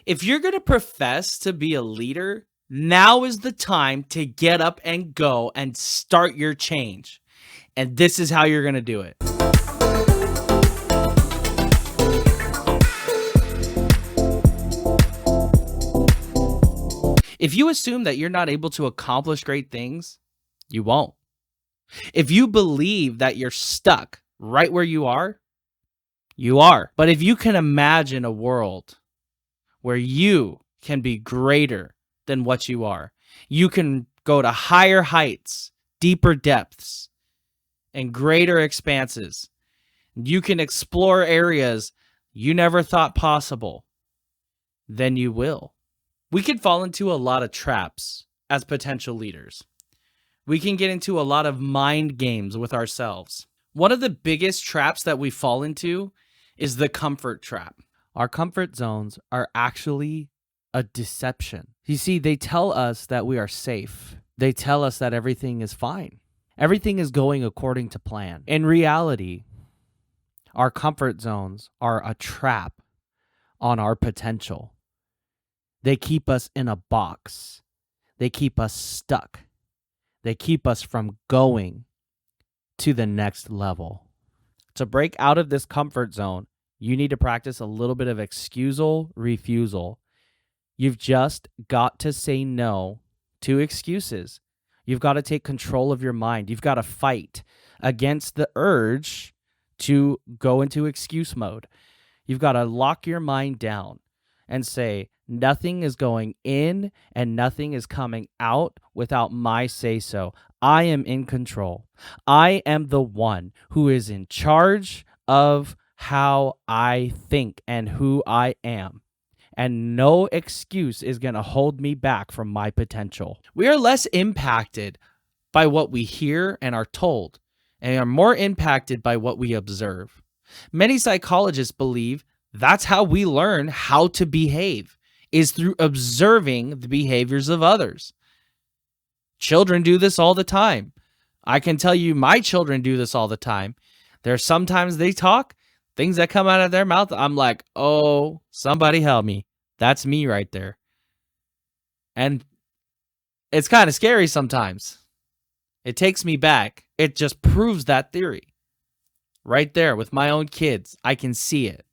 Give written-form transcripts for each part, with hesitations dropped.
If you're going to profess to be a leader, now is the time to get up and go and start your change. And this is how you're going to do it. If you assume that you're not able to accomplish great things, you won't. If you believe that you're stuck right where you are, you are. But if you can imagine a world where you can be greater than what you are, you can go to higher heights, deeper depths, and greater expanses. You can explore areas you never thought possible, then you will. We can fall into a lot of traps as potential leaders. We can get into a lot of mind games with ourselves. One of the biggest traps that we fall into is the comfort trap. Our comfort zones are actually a deception. You see, they tell us that we are safe. They tell us that everything is fine. Everything is going according to plan. In reality, our comfort zones are a trap on our potential. They keep us in a box. They keep us stuck. They keep us from going to the next level. To break out of this comfort zone, you need to practice a little bit of excusal refusal. You've just got to say no to excuses. You've got to take control of your mind. You've got to fight against the urge to go into excuse mode. You've got to lock your mind down and say, nothing is going in and nothing is coming out without my say-so. I am in control. I am the one who is in charge of how I think and who I am. And no excuse is going to hold me back from my potential. We are less impacted by what we hear and are told, and are more impacted by what we observe. Many psychologists believe that's how we learn how to behave, is through observing the behaviors of others. Children do this all the time. I can tell you my children do this all the time. There's sometimes they talk, things that come out of their mouth, I'm like, oh, somebody help me. That's me right there. And it's kind of scary sometimes. It takes me back. It just proves that theory. Right there with my own kids, I can see it.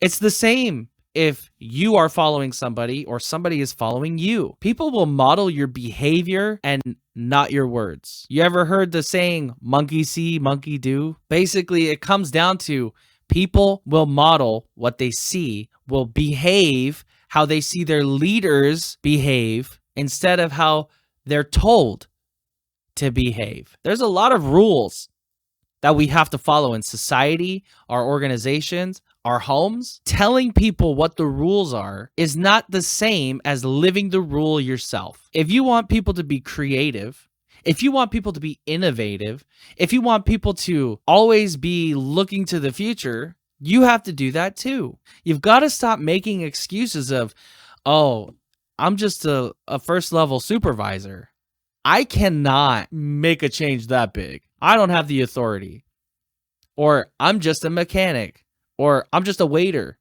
It's the same if you are following somebody or somebody is following you. People will model your behavior and not your words. You ever heard the saying, monkey see, monkey do? Basically, it comes down to people will model what they see, will behave how they see their leaders behave instead of how they're told to behave. There's a lot of rules that we have to follow in society, our organizations, our homes. Telling people what the rules are is not the same as living the rule yourself. If you want people to be creative, if you want people to be innovative, if you want people to always be looking to the future, you have to do that too. You've got to stop making excuses of, oh, I'm just a first level supervisor. I cannot make a change that big. I don't have the authority. Or I'm just a mechanic. Or I'm just a waiter.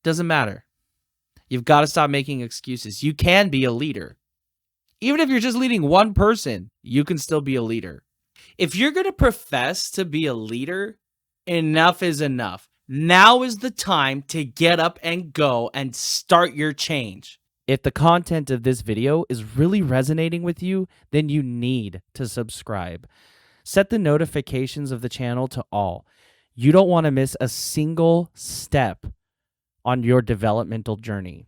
Doesn't matter. You've got to stop making excuses. You can be a leader. Even if you're just leading one person, you can still be a leader. If you're going to profess to be a leader, enough is enough. Now is the time to get up and go and start your change. If the content of this video is really resonating with you, then you need to subscribe. Set the notifications of the channel to all. You don't want to miss a single step on your developmental journey.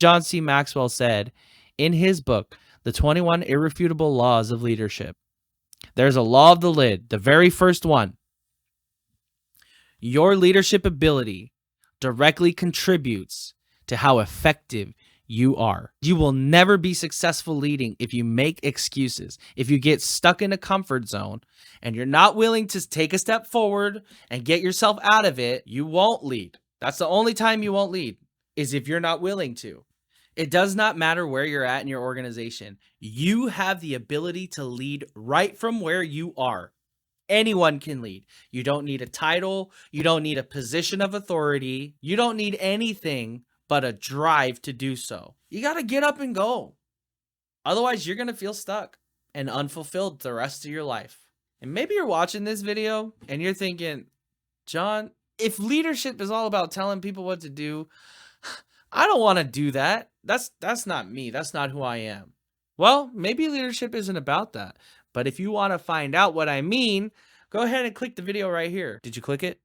John C. Maxwell said in his book, The 21 Irrefutable Laws of Leadership, there's a law of the lid, the very first one. Your leadership ability directly contributes to how effective you are. You will never be successful leading if you make excuses. If you get stuck in a comfort zone and you're not willing to take a step forward and get yourself out of it, you won't lead. That's the only time you won't lead, is if you're not willing to. It does not matter where you're at in your organization. You have the ability to lead right from where you are. Anyone can lead. You don't need a title. You don't need a position of authority. You don't need anything but a drive to do so. You got to get up and go. Otherwise, you're going to feel stuck and unfulfilled the rest of your life. And maybe you're watching this video and you're thinking, John, if leadership is all about telling people what to do, I don't want to do that. That's not me. That's not who I am. Well, maybe leadership isn't about that. But if you want to find out what I mean, go ahead and click the video right here. Did you click it?